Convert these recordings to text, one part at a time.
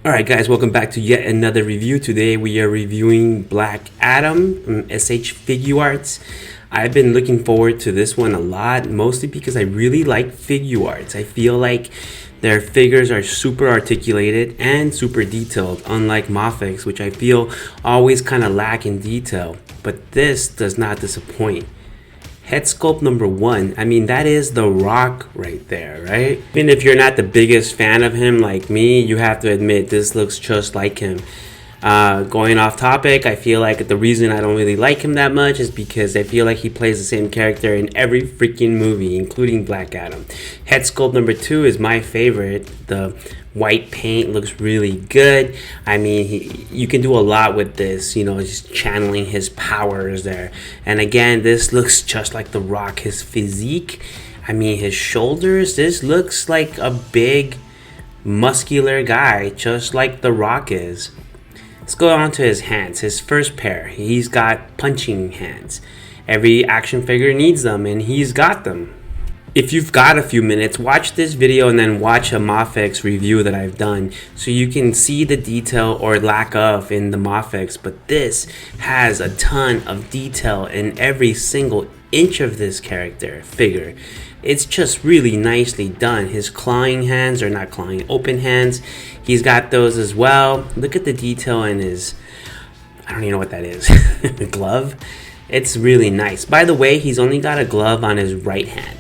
Alright guys, welcome back to yet another review. Today we are reviewing Black Adam from SH Figuarts. I've been looking forward to this one a lot, mostly because I really like Figuarts. I feel like their figures are super articulated and super detailed, unlike Mafex, which I feel always kind of lack in detail. But this does not disappoint. Head sculpt number 1, I mean, that is The Rock right there, right? Even if you're not the biggest fan of him like me, you have to admit this looks just like him. Going off topic, I feel like the reason I don't really like him that much is because I feel like he plays the same character in every freaking movie, including Black Adam. Head sculpt number 2 is my favorite. The white paint looks really good. I mean, you can do a lot with this, you know, just channeling his powers there. And again, this looks just like The Rock. His physique, I mean, his shoulders, this looks like a big, muscular guy, just like The Rock is. Let's go on to his hands. His first pair, he's got punching hands. Every action figure needs them, and he's got them. If you've got a few minutes, watch this video and then watch a Mafex review that I've done so you can see the detail or lack of in the Mafex. But this has a ton of detail in every single inch of this character figure. It's just really nicely done. His clawing hands, or not clawing, open hands, he's got those as well. Look at the detail in his, I don't even know what that is, glove. It's really nice. By the way, he's only got a glove on his right hand.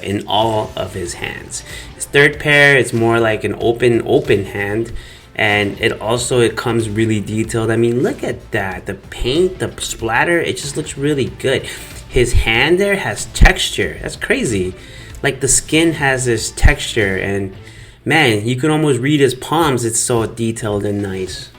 In all of his hands. His third pair is more like an open hand, and it comes really detailed. I mean, look at that, the paint, the splatter, it just looks really good. His hand there has texture. That's crazy. Like, the skin has this texture, and man, you can almost read his palms. It's so detailed and nice.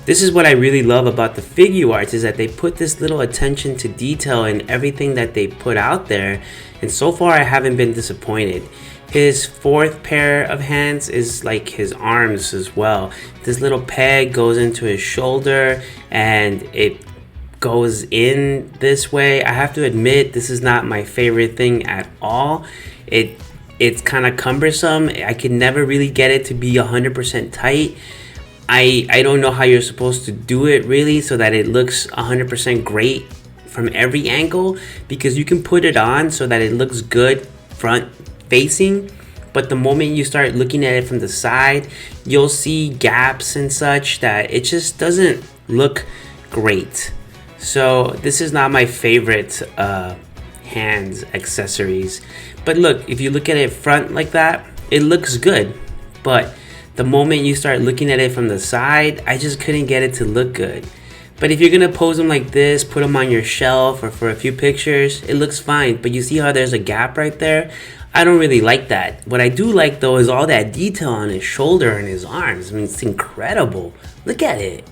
This is what I really love about the Figuarts, is that they put this little attention to detail in everything that they put out there, and so far I haven't been disappointed. His fourth pair of hands is like his arms as well. This little peg goes into his shoulder and it goes in this way. I have to admit, this is not my favorite thing at all. It's kind of cumbersome. I can never really get it to be 100% tight. I don't know how you're supposed to do it really so that it looks 100% great from every angle, because you can put it on so that it looks good front facing, but the moment you start looking at it from the side, you'll see gaps and such that it just doesn't look great. So this is not my favorite hands accessories. But look, if you look at it front like that, it looks good, but the moment you start looking at it from the side, I just couldn't get it to look good. But if you're gonna pose them like this, put them on your shelf or for a few pictures, it looks fine. But you see how there's a gap right there? I don't really like that. What I do like though is all that detail on his shoulder and his arms. I mean, it's incredible. Look at it.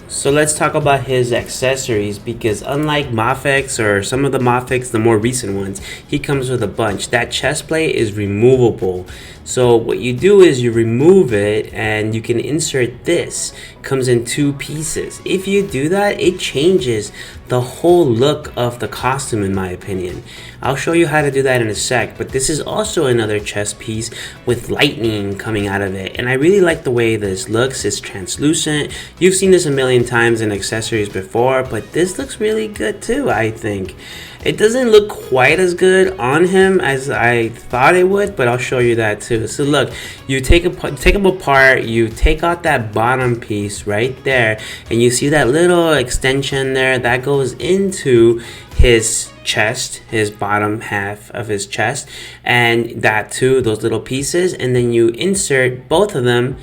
So let's talk about his accessories, because unlike Mafex or some of the Mafex, the more recent ones, he comes with a bunch. That chest plate is removable. So what you do is you remove it and you can insert this. Comes in 2 pieces. If you do that, it changes the whole look of the costume, in my opinion. I'll show you how to do that in a sec, but this is also another chest piece with lightning coming out of it, and I really like the way this looks. It's translucent. You've seen this a million times in accessories before, but this looks really good too, I think. It doesn't look quite as good on him as I thought it would, but I'll show you that too. So look, you take them apart, you take out that bottom piece right there, and you see that little extension there that goes into his chest, his bottom half of his chest, and that too, those little pieces, and then you insert both of them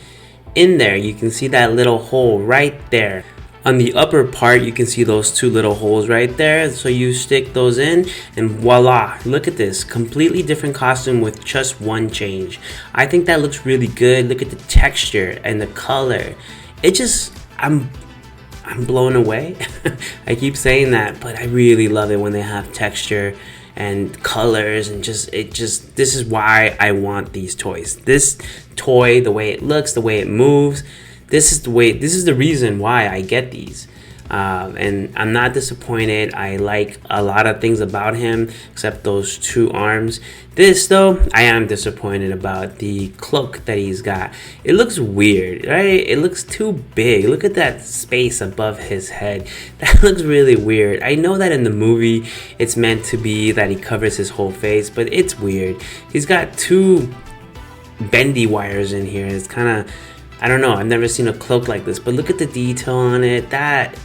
in there. You can see that little hole right there. On the upper part, you can see those 2 little holes right there. So you stick those in and voila, look at this completely different costume with just 1 change. I think that looks really good. Look at the texture and the color. It just, I'm blown away. I keep saying that, but I really love it when they have texture and colors, and this is why I want these toys. This toy, the way it looks, the way it moves, this is the reason why I get these. And I'm not disappointed. I like a lot of things about him except those two arms. This though, I am disappointed about the cloak that he's got. It looks weird, right? It looks too big. Look at that space above his head. That looks really weird. I know that in the movie it's meant to be that he covers his whole face, but it's weird. He's got two bendy wires in here. It's kind of, I don't know, I've never seen a cloak like this, but look at the detail on it. That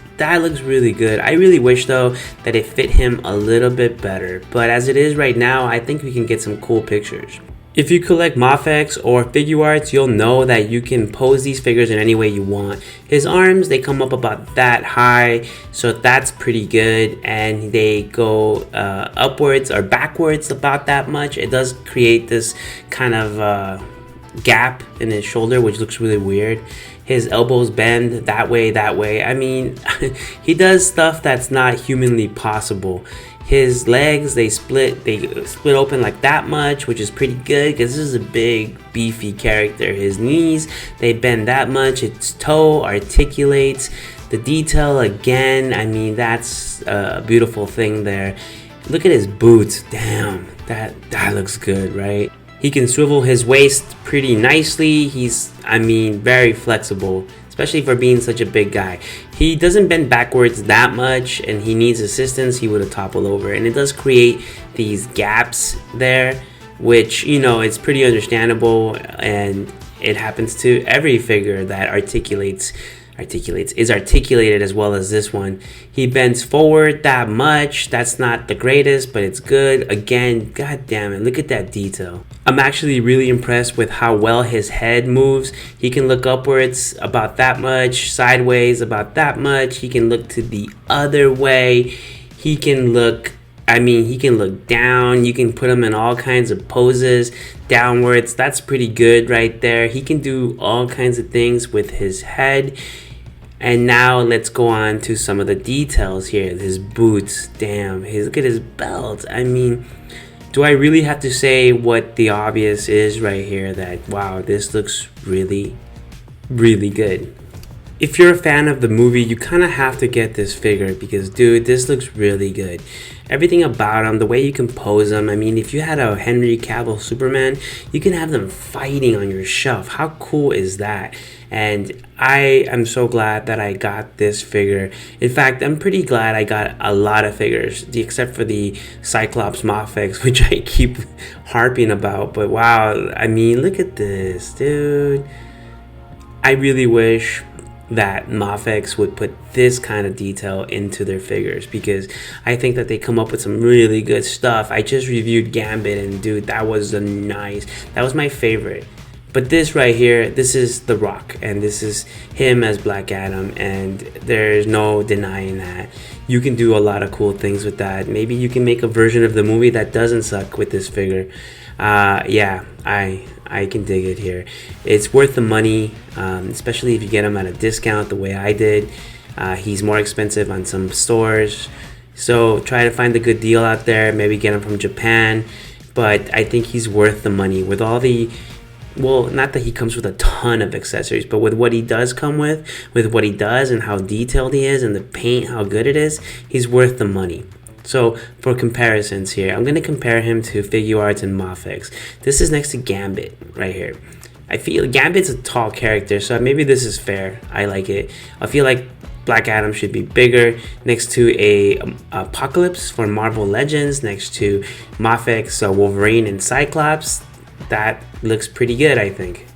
looks really good. I really wish though that it fit him a little bit better, but as it is right now, I think we can get some cool pictures. If you collect Mafex or Figuarts, you'll know that you can pose these figures in any way you want. His arms, they come up about that high, so that's pretty good, and they go upwards or backwards about that much. It does create this kind of gap in his shoulder, which looks really weird. His elbows bend that way. I mean, he does stuff that's not humanly possible. His legs, they split open like that much, which is pretty good because this is a big, beefy character. His knees, they bend that much. His toe articulates. The detail again, I mean, that's a beautiful thing there. Look at his boots. Damn, that looks good, right? He can swivel his waist pretty nicely. He's, I mean, very flexible, especially for being such a big guy. He doesn't bend backwards that much, and he needs assistance. He would have toppled over, and it does create these gaps there, which, you know, it's pretty understandable, and it happens to every figure that is articulated as well as this one. He bends forward that much. That's not the greatest, but it's good. Again, god damn it, look at that detail. I'm actually really impressed with how well his head moves. He can look upwards about that much, sideways about that much. He can look to the other way. He can look down. You can put him in all kinds of poses downwards. That's pretty good right there. He can do all kinds of things with his head. And now let's go on to some of the details here. His boots, damn. Look at his belt. I mean, do I really have to say what the obvious is right here? That, wow, this looks really, really good. If you're a fan of the movie, you kind of have to get this figure because, dude, this looks really good. Everything about him, the way you can pose him. I mean, if you had a Henry Cavill Superman, you can have them fighting on your shelf. How cool is that? And I am so glad that I got this figure. In fact, I'm pretty glad I got a lot of figures, except for the Cyclops Mafex, which I keep harping about. But wow, I mean, look at this, dude. I really wish that Mafex would put this kind of detail into their figures because I think that they come up with some really good stuff. I just reviewed Gambit, and dude, that was my favorite. But this right here, this is The Rock, and this is him as Black Adam, and there's no denying that. You can do a lot of cool things with that. Maybe you can make a version of the movie that doesn't suck with this figure. Yeah, I can dig it here. It's worth the money, especially if you get him at a discount the way I did. He's more expensive on some stores, so try to find a good deal out there. Maybe get him from Japan, but I think he's worth the money with all the, well, not that he comes with a ton of accessories, but with what he does come with what he does and how detailed he is and the paint, how good it is, he's worth the money. So for comparisons here, I'm going to compare him to Figuarts and Mafex. This is next to Gambit right here. I feel Gambit's a tall character, so maybe this is fair. I like it. I feel like Black Adam should be bigger next to a Apocalypse for Marvel Legends, next to Mafex, Wolverine, and Cyclops. That looks pretty good, I think.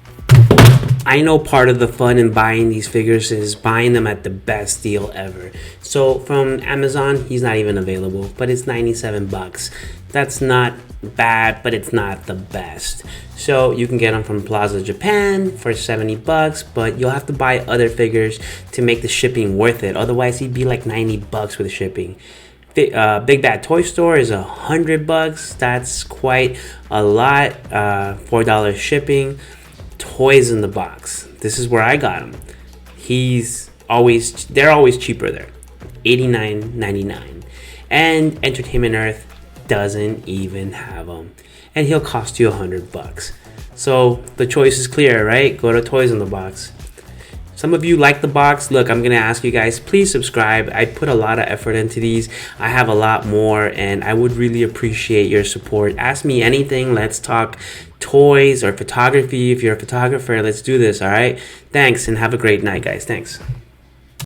I know part of the fun in buying these figures is buying them at the best deal ever. So from Amazon, he's not even available, but it's 97 bucks. That's not bad, but it's not the best. So you can get them from Plaza Japan for 70 bucks, but you'll have to buy other figures to make the shipping worth it. Otherwise, he'd be like 90 bucks with shipping. Big Bad Toy Store is 100 bucks. That's quite a lot. $4 shipping. Toys in the Box. This is where I got them. They're always cheaper there. $89.99. And Entertainment Earth doesn't even have them, and he'll cost you 100 bucks. So the choice is clear, right? Go to Toys in the Box. Some of you like the box. Look, I'm gonna ask you guys, please subscribe. I put a lot of effort into these. I have a lot more, and I would really appreciate your support. Ask me anything. Let's talk toys or photography. If you're a photographer, let's do this. All right. Thanks, and have a great night, guys. Thanks.